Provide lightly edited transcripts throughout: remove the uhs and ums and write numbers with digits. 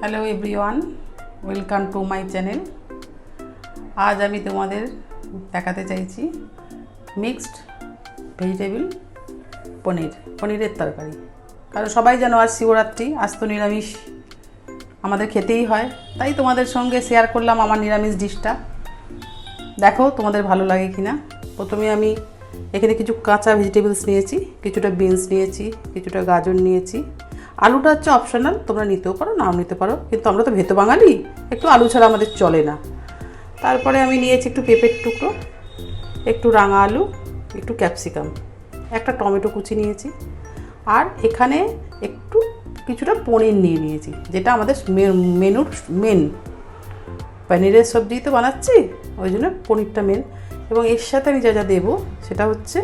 Hello everyone, welcome to my channel. আজ আমি তোমাদের দেখাতে চাইছি মিক্সড ভেজিটেবল পনিরের তরকারি। কারণ সবাই জানো আজ শিবরাত্রি, আজ তো নিরামিষ আমাদের খেতেই হয়, তাই তোমাদের সঙ্গে শেয়ার করলাম আমার নিরামিষ ডিশটা। দেখো তোমাদের ভালো লাগে কি না। প্রথমে আমি এখানে কিছু কাঁচা ভেজিটেবলস নিয়েছি, কিছুটা বিনস নিয়েছি, কিছুটা গাজর নিয়েছি। আলুটা হচ্ছে অপশনাল, তোমরা নিতেও পারো নাও নিতে পারো, কিন্তু আমরা তো ভেতো বাঙালি, একটু আলু ছাড়া আমাদের চলে না। তারপরে আমি নিয়েছি একটু পেঁপের টুকরো, একটু রাঙা আলু, একটু ক্যাপসিকাম, একটা টমেটো কুচি নিয়েছি, আর এখানে একটু কিছুটা পনির নিয়ে নিয়েছি, যেটা আমাদের মেনুর মেন। পনিরের সবজি তো বানাচ্ছি, ওই জন্য পনিরটা মেন। এবং এর সাথে আমি যা যা দেবো সেটা হচ্ছে,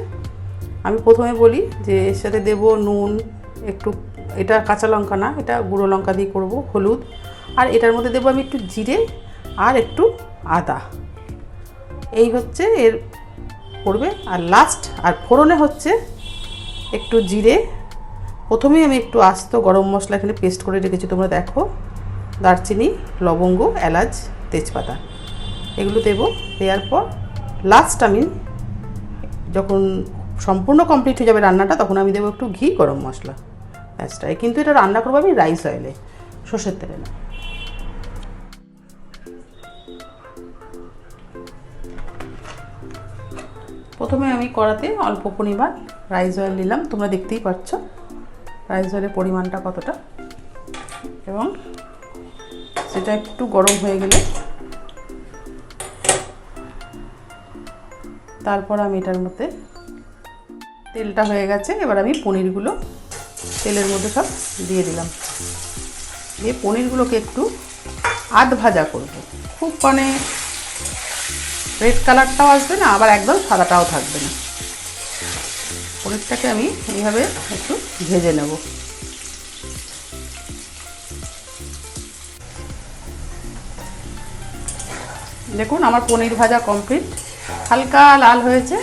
আমি প্রথমে বলি যে এর সাথে দেবো নুন, একটু, এটা কাঁচা লঙ্কা না, এটা গুঁড়ো লঙ্কা দিয়ে করব, হলুদ, আর এটার মধ্যে দেবো আমি একটু জিরে আর একটু আদা। এই হচ্ছে এর পড়বে। আর লাস্ট আর ফোড়নে হচ্ছে একটু জিরে। প্রথমেই আমি একটু আস্ত গরম মশলা এখানে পেস্ট করে রেখেছি, তোমরা দেখো, দারচিনি, লবঙ্গ, এলাচ, তেজপাতা, এগুলো দেবো। দেওয়ার পর লাস্ট আমি যখন সম্পূর্ণ কমপ্লিট হয়ে যাবে রান্নাটা, তখন আমি দেবো একটু ঘি, গরম মশলা, ব্যাসটাই। কিন্তু এটা রান্না করবো আমি রাইস অয়েলে, সর্ষের তেলে না। প্রথমে আমি কড়াতে অল্প পরিমাণ রাইস অয়েল নিলাম, তোমরা দেখতেই পাচ্ছ রাইস অয়েলের পরিমাণটা কতটা। এবং সেটা একটু গরম হয়ে গেলে তারপর আমি এটার মধ্যে, তেলটা হয়ে গেছে, এবার আমি পনিরগুলো তেলের মধ্যে সব দিয়ে দিলাম। দিয়ে পনিরগুলোকে একটু আধ ভাজা করব, খুব মানে রেড কালারটাও আসবে না, আবার একদম সাদাটাও থাকবে না। পনিরটাকে আমি এইভাবে একটু ভেজে নেব। দেখুন আমার পনির ভাজা কমপ্লিট, হালকা লাল হয়েছে।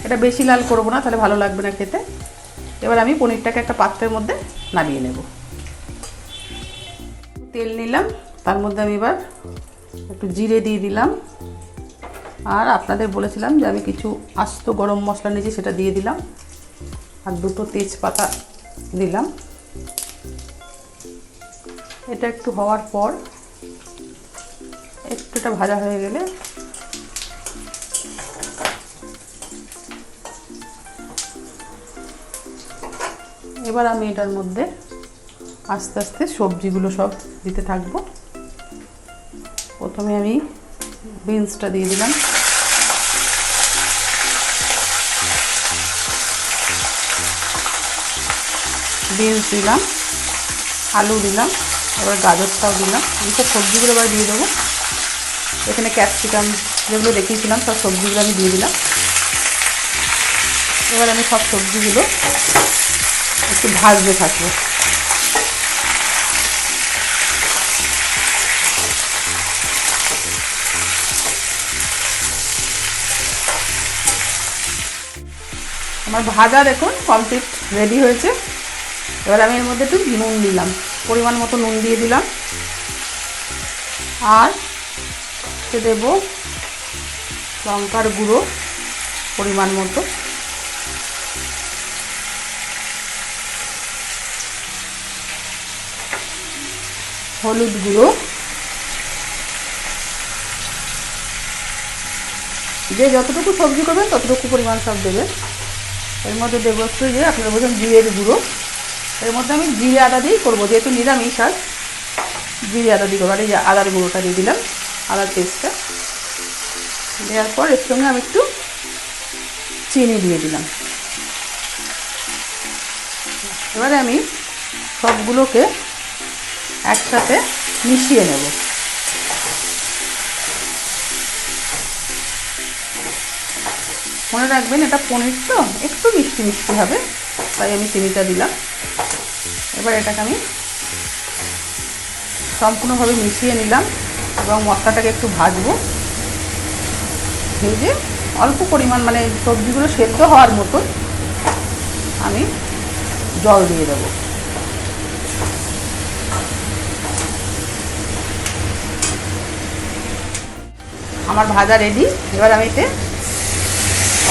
এটা বেশি লাল করব না, তাহলে ভালো লাগবে না খেতে। এবার আমি পনিরটাকে একটা পাত্রের মধ্যে নামিয়ে নেব। তেল নিলাম, তার মধ্যে আমি এবার একটু জিরে দিয়ে দিলাম, আর আপনাদের বলেছিলাম যে আমি কিছু আস্ত গরম মশলা নিয়েছি, সেটা দিয়ে দিলাম, আর দুটো তেজপাতা দিলাম। এটা একটু হওয়ার পর একটু এটা ভাজা হয়ে গেলে এবার আমি এটার মধ্যে আস্তে আস্তে সবজিগুলো সব দিতে থাকবো। প্রথমে আমি বিনসটা দিয়ে দিলাম, বিনস দিলাম, আলু দিলাম, এবার গাজরটাও দিলাম। এইসব সবজিগুলো এবার দিয়ে দেবো। এখানে ক্যাপসিকাম যেগুলো দেখিয়েছিলাম সব সবজিগুলো আমি দিয়ে দিলাম। এবার আমি সব সবজিগুলো একটু ভাজতে থাকবো। আমার ভাজা দেখুন কমপ্লিট রেডি হয়েছে। এবার আমি এর মধ্যে একটু নুন দিলাম, পরিমাণ মতো নুন দিয়ে দিলাম, আর দেব লঙ্কার গুঁড়ো পরিমাণ মতো, হলুদ গুঁড়ো, যে যতটুকু সবজি করবেন ততটুকু পরিমাণ সব দেবেন। এর মধ্যে দেবো একটু, যে আপনারা বলছেন জিরের গুঁড়ো। এর মধ্যে আমি জিরে আদা দিয়েই করবো, যেহেতু নিরামিষ, আর জিরে আদা দিয়ে করবো। আর এই যে আদার গুঁড়োটা দিয়ে দিলাম, আদার পেস্টটা দেওয়ার পর এর সঙ্গে আমি একটু চিনি দিয়ে দিলাম। এবারে আমি সবগুলোকে একসাথে মিশিয়ে নেব। মনে রাখবেন এটা পনির তো একটু মিষ্টি মিষ্টি হবে, তাই আমি চিনিটা দিলাম। এবার এটাকে আমি সম্পূর্ণভাবে মিশিয়ে নিলাম এবং মশলাটাকে একটু ভাজবো। ভেজে অল্প পরিমাণ, মানে সবজিগুলো সেদ্ধ হওয়ার মতো আমি জল দিয়ে দেবো। আমার ভাজা রেডি। এবার আমি এতে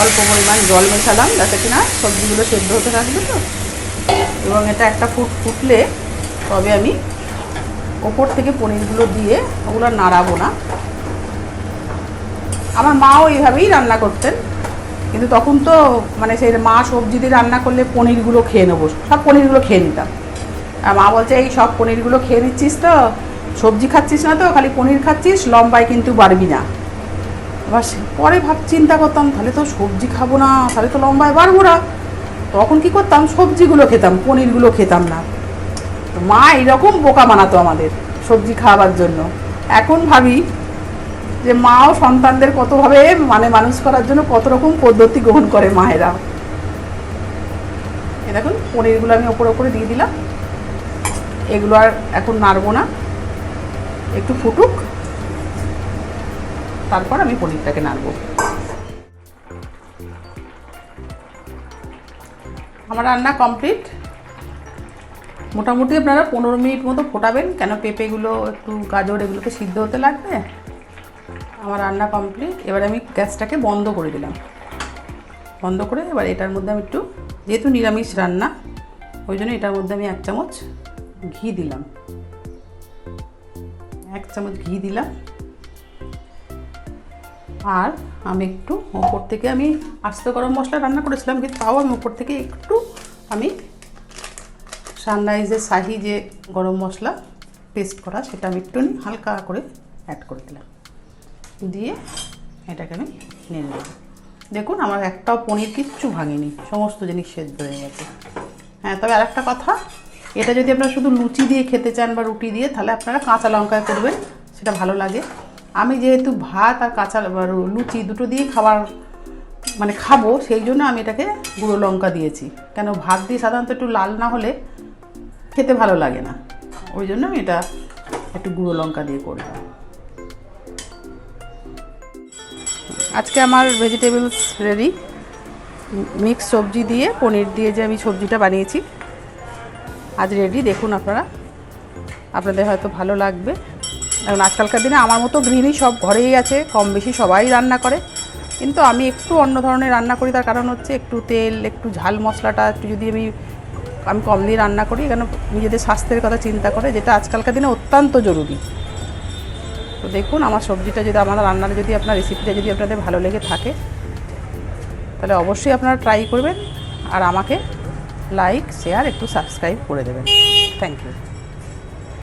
অল্প পরিমাণ জল মেশালাম যাতে কিনা সবজিগুলো সেদ্ধ হতে থাকবে তো, এবং এটা একটা ফুটলে তবে আমি ওপর থেকে পনিরগুলো দিয়ে ওগুলো নাড়াবো না। আমার মাও এইভাবেই রান্না করতেন, কিন্তু তখন তো মানে সেই মা সবজি দিয়ে রান্না করলে পনিরগুলো খেয়ে নেবো, সব পনিরগুলো খেয়ে নিতাম। আর মা বলছে এই সব পনিরগুলো খেয়ে নিচ্ছিস তো, সবজি খাচ্ছিস না তো, খালি পনির খাচ্ছিস, লম্বায় কিন্তু বাড়বি না। এবার পরে চিন্তা করতাম তাহলে তো সবজি খাবো না, তাহলে তো লম্বায় বাড়বো না। তখন কি করতাম, সবজিগুলো খেতাম, পনিরগুলো খেতাম না। তো মা এইরকম বোকা বানাতো আমাদের সবজি খাওয়ার জন্য। এখন ভাবি যে মাও সন্তানদের কতভাবে মানে মানুষ করার জন্য কত রকম পদ্ধতি গ্রহণ করে মায়েরা। এ দেখুন পনিরগুলো আমি ওপরে দিয়ে দিলাম। এগুলো আর এখন নাড়বো না, একটু ফুটুক, তারপর আমি পনিরটাকে নাড়বো। আমার রান্না কমপ্লিট। মোটামুটি আপনারা 15 মিনিট মতো ফোটাবেন, কেন পেঁপেগুলো একটু গাজর এগুলোকে সিদ্ধ হতে লাগবে। আমার রান্না কমপ্লিট। এবার আমি গ্যাসটাকে বন্ধ করে দিলাম। বন্ধ করে এবার এটার মধ্যে আমি একটু, যেহেতু নিরামিষ রান্না ওই জন্য এটার মধ্যে আমি 1 চামচ ঘি দিলাম। 1 চামচ ঘি দিলাম। আর আমি একটু ওপর থেকে, আমি আস্ত গরম মশলা রান্না করেছিলাম, কিন্তু তাও আমি ওপর থেকে একটু আমি সানরাইজের শাহি যে গরম মশলা পেস্ট করা সেটা আমি একটু হালকা করে অ্যাড করে দিলাম। দিয়ে এটাকে আমি নিয়ে নেব। দেখুন আমার একটাও পনির কিচ্ছু ভাঙেনি, সমস্ত জিনিস সেদ্ধ হয়ে গেছে। হ্যাঁ, তবে আর একটা কথা, এটা যদি আপনারা শুধু লুচি দিয়ে খেতে চান বা রুটি দিয়ে, তাহলে আপনারা কাঁচা লঙ্কায় করবেন, সেটা ভালো লাগে। আমি যেহেতু ভাত আর কাঁচা লুচি দুটো দিয়ে মানে খাবো, সেই জন্য আমি এটাকে গুঁড়ো লঙ্কা দিয়েছি। কেন ভাত দিয়ে সাধারণত একটু লাল না হলে খেতে ভালো লাগে না, ওই জন্য আমি এটা একটু গুঁড়ো লঙ্কা দিয়ে করলাম। আজকে আমার ভেজিটেবলস রেডি। মিক্স সবজি দিয়ে পনির দিয়ে যে আমি সবজিটা বানিয়েছি আজ রেডি। দেখুন আপনাদের হয়তো ভালো লাগবে। এখন আজকালকার দিনে আমার মতো গৃহিণী সব ঘরেই আছে, কম বেশি সবাই রান্না করে, কিন্তু আমি একটু অন্য ধরনের রান্না করি। তার কারণ হচ্ছে একটু তেল, একটু ঝাল মশলাটা একটু যদি আমি কম দিয়ে রান্না করি, কেন নিজেদের স্বাস্থ্যের কথা চিন্তা করে, যেটা আজকালকার দিনে অত্যন্ত জরুরি। তো দেখুন আমার সবজিটা যদি, আমার রান্নার যদি আপনার রেসিপিটা যদি আপনাদের ভালো লেগে থাকে, তাহলে অবশ্যই আপনারা ট্রাই করবেন, আর আমাকে লাইক, শেয়ার, একটু সাবস্ক্রাইব করে দেবেন। Thank you.